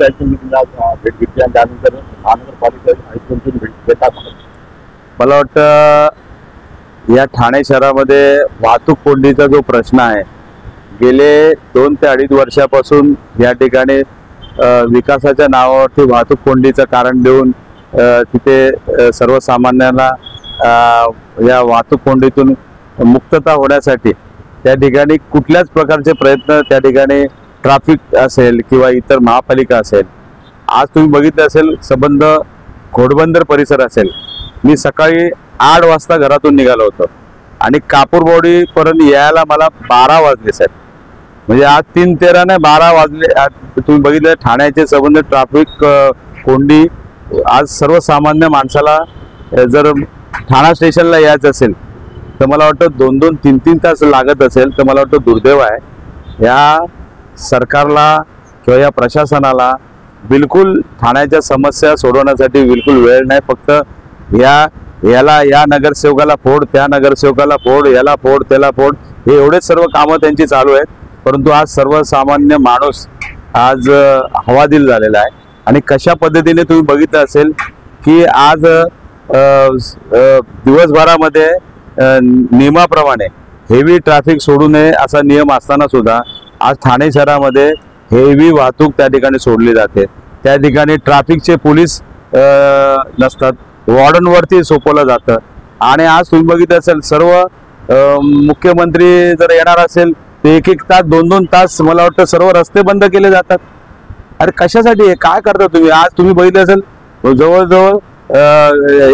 आयुक्त आहेत तुम्ही त्यांना भेट घेतली आणि त्यानंतर महानगरपालिका आयुक्तांची भेट घेतात. मला वाटतं या ठाणे शहरामध्ये वाहतूक कोंडीचा जो प्रश्न आहे गेले 2 ते 2.5 वर्षापासून या ठिकाणी विकासाच्या नावावरती वाहतूक कोंडीचं कारण देऊन तिथे सर्वसामान्यांना या वाहतूक कोंडीतून मुक्तता होण्यासाठी त्या ठिकाणी कुठल्याच प्रकारचे प्रयत्न त्या ठिकाणी ट्रॅफिक असेल किंवा इतर महापालिका असेल. आज तुम्ही बघितलं असेल संबंध घोडबंदर परिसर असेल. मी सकाळी 8 वाजता घरातून निघालो होतो आणि कापूरबोडी पर्यंत यायला मला 12 वाजले साहेब. म्हणजे आज 3:13 नाही 12 वाजले. तुम्ही बघितलं ठाण्याचे संबंध ट्रॅफिक कोंडी. आज सर्वसामान्य माणसाला जर ठाणा स्टेशनला यायचं असेल तर मला वाटतं 2-2, 3-3 तास लागत असेल तर मला वाटतं दुर्दैव आहे. या सरकारला किंवा या प्रशासनाला बिलकुल ठाण्याच्या समस्या सोडवण्यासाठी बिलकुल वेळ नाही. फक्त या नगरसेवकाला फोड, त्या नगरसेवकाला फोड, याला फोड, त्याला फोड, हे एवढेच सर्व कामं त्यांची चालू आहेत. परंतु आज सर्वसामान्य माणूस आज हवादिल झालेला आहे. आणि कशा पद्धतीने तुम्ही बघितलं असेल की आज दिवसभरामध्ये नियमाप्रमाणे हेवी ट्रॅफिक सोडू नये असा नियम असताना सुद्धा आज ठाणे शहरामध्ये हेवी वाहतूक त्या ठिकाणी सोडली जाते. त्या ठिकाणी ट्रॅफिकचे पोलीस नसतात, वॉर्डनवरती सोपवलं जातं. आणि आज तुम्ही बघितलं असेल सर्व मुख्यमंत्री जर येणार असेल ते 1-1 तास 2-2 तास मला वाटतं सर्व रस्ते बंद केले जातात. अरे कशासाठी हे काय करता तुम्ही? आज तुम्ही बघितलं असेल जवळजवळ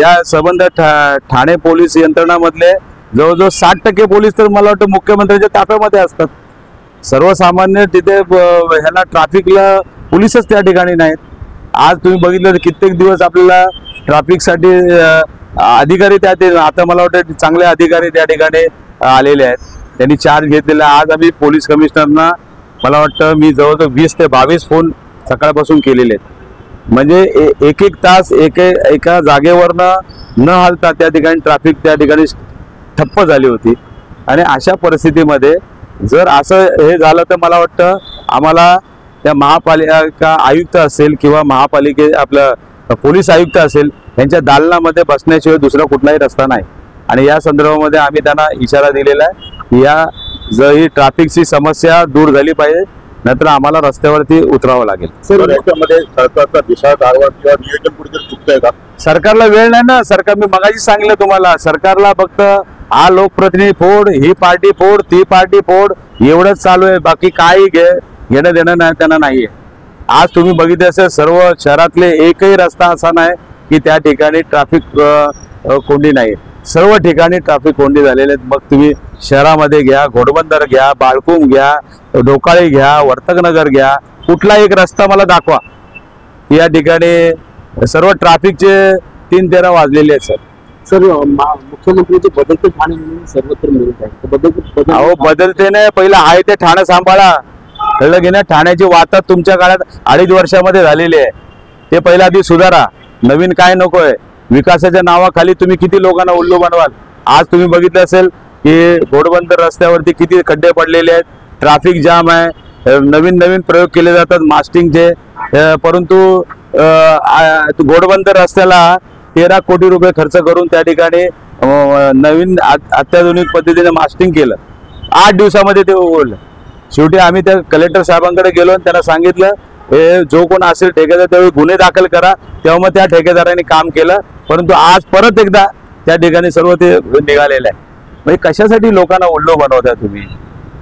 या संबंध ठाणे पोलीस यंत्रणामधले जवळजवळ 60% पोलीस तर मला वाटतं मुख्यमंत्र्यांच्या ताफ्यामध्ये असतात. सर्वसामान्य तिथे ह्याला ट्रॅफिकला पोलीसच त्या ठिकाणी नाहीत. आज तुम्ही बघितलं तर कित्येक दिवस आपल्याला ट्रॅफिकसाठी अधिकारी आता मला वाटतं चांगले अधिकारी त्या ठिकाणी आलेले आहेत, त्यांनी चार्ज घेतलेला. आज आम्ही पोलीस कमिशनरना मला वाटतं मी जवळजवळ 20 ते 22 फोन सकाळपासून केलेले आहेत. म्हणजे 1-1 तास एका जागेवरनं न हलता त्या ठिकाणी ट्रॅफिक त्या ठिकाणी ठप्प झाली होती. आणि अशा परिस्थितीमध्ये जर असं हे झालं तर मला वाटतं आम्हाला त्या महापालिका आयुक्त असेल किंवा आपलं पोलीस आयुक्त असेल यांच्या दालनामध्ये बसण्याशिवाय दुसरा कुठलाही रस्ता नाही. आणि या संदर्भामध्ये आम्ही त्यांना इशारा दिलेला आहे की ही ट्रॅफिकची समस्या दूर झाली पाहिजे, नंतर आम्हाला रस्त्यावरती उतरावं लागेल. सर याच्यामध्ये सरकारचा दिशा दारवा किंवा नियोजन कुठेतरी चुकतंय का? सरकारला वेळ नाही ना. सरकार मी मगाशी सांगितलं तुम्हाला, सरकारला फक्त हा लोकप्रतिनिधी फोड, ही पार्टी फोड, ती पार्टी फोड एवढंच चालू आहे. बाकी काही घेणं देणं नाही त्यांना नाहीये. आज तुम्ही बघितलं असेल सर्व शहरातले एकही रस्ता असा नाही की त्या ठिकाणी ट्रॅफिक कोंडी नाही. सर्व ठिकाणी ट्रॅफिक कोंडी झालेले आहेत. मग तुम्ही शहरामध्ये घ्या, घोडबंदर घ्या, बाळकुम घ्या, ढोकाळी घ्या, वर्तकनगर घ्या, कुठला एक रस्ता मला दाखवा. या ठिकाणी सर्व ट्रॅफिकचे 3:13 वाजलेले आहेत. सर मुख्यमंत्र्यांचे बदलते ठाणे म्हणून सर्वत्र मिळत आहे. अहो बदलते नाही, पहिलं आहे ते ठाणे सांभाळा. कळलं की नाही? ठाण्याची वाहतूक तुमच्या काळात 2.5 वर्षामध्ये झालेली आहे. ते पहिला आधी सुधारा. नवीन काय नकोय. विकासाच्या नावाखाली तुम्ही किती लोकांना उल्लू बनवाल. आज तुम्ही बघितलं असेल की घोडबंदर रस्त्यावरती किती खड्डे पडलेले आहेत, ट्रॅफिक जाम आहे. नवीन प्रयोग केले जातात मास्टिंगचे. परंतु घोडबंदर रस्त्याला 13 कोटी रुपये खर्च करून त्या ठिकाणी नवीन अत्याधुनिक पद्धतीने मास्टिंग केलं. 8 दिवसामध्ये ते उघडलं. शेवटी आम्ही त्या कलेक्टर साहेबांकडे गेलो आणि त्यांना सांगितलं हे जो कोण असेल ठेकेदार त्यावेळी गुन्हे दाखल करा. तेव्हा मग त्या ठेकेदारांनी काम केलं. परंतु आज परत एकदा त्या ठिकाणी सर्व ते निघालेलं आहे. म्हणजे कशासाठी लोकांना उल्लू बनवताय तुम्ही?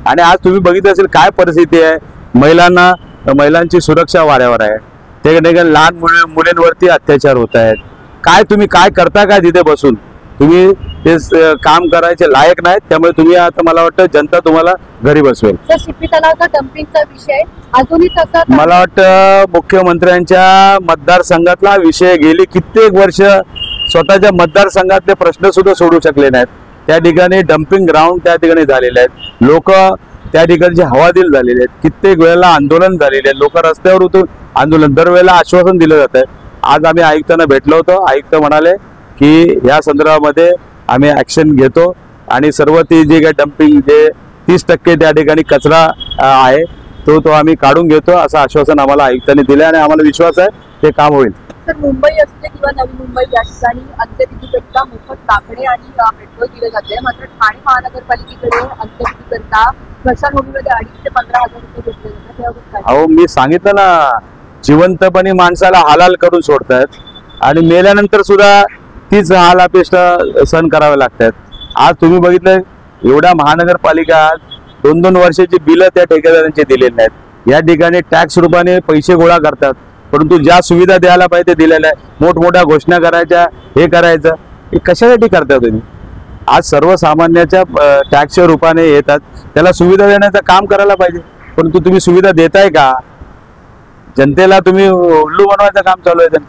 आणि आज तुम्ही बघितलं असेल काय परिस्थिती आहे. महिलांची सुरक्षा वाऱ्यावर आहे. त्या ठिकाणी लहान मुलींवरती अत्याचार होत आहेत. तुम्ही काय करता काय तिथे बसून? तुम्ही ते काम करायचे लायक नाहीत. त्यामुळे तुम्ही आता मला वाटतं जनता तुम्हाला घरी बसवेल. शिपी तलावाचा डम्पिंगचा विषय अजूनही तसा मला वाटतं मुख्यमंत्र्यांच्या मतदारसंघातला विषय गेली कित्येक वर्ष स्वतःच्या मतदारसंघातले प्रश्न सुद्धा सोडू शकले नाहीत. त्या ठिकाणी डम्पिंग ग्राउंड त्या ठिकाणी झालेले आहेत. लोक त्या ठिकाणचे हवादिल झालेले आहेत. कित्येक वेळेला आंदोलन झालेले आहेत. लोक रस्त्यावर उतरून आंदोलन दरवेळेला आश्वासन दिलं जात आहे. आज आम्ही आयुक्तांना भेटलो होतो. आयुक्त म्हणाले की या संदर्भामध्ये आम्ही ऍक्शन घेतो आणि सर्व ती जे काही डम्पिंग जे 30% त्या ठिकाणी कचरा आहे तो आम्ही काढून घेतो असं आश्वासन आम्हाला आयुक्तांनी दिलं आणि आम्हाला विश्वास आहे ते काम होईल. तर मुंबई असते किंवा नवी मुंबई या ठिकाणी अंत्यविधीकरिता मोफत कापडे आणि पेट्रोल दिले जाते, मात्र ठाणे महानगरपालिकेकडे अंत्यविधीकरिता स्मशानभूमीमध्ये 2,500 ते 15,000 रुपये घेतले जातात. त्यावर काय? अहो मी सांगितलं ना, जिवंतपणी माणसाला हालाल करून सोडतायत आणि मेल्यानंतर सुद्धा तीच हाल अपेष्टा सहन करावे लागतात. आज तुम्ही बघितलं एवढ्या महानगरपालिका 2-2 वर्षाची बिलं त्या ठेकेदारांची दिलेली नाहीत. या ठिकाणी टॅक्स रूपाने पैसे गोळा करतात, परंतु ज्या सुविधा द्यायला पाहिजे ते दिलेल्या आहे. मोठमोठ्या घोषणा करायच्या, हे करायचं, हे कशासाठी करता तुम्ही? आज सर्वसामान्याच्या टॅक्सच्या रूपाने येतात, त्याला सुविधा देण्याचं काम करायला पाहिजे, परंतु तुम्ही सुविधा देताय का? जनतेला तुम्ही उल्लू बनवायचं काम चालू आहे.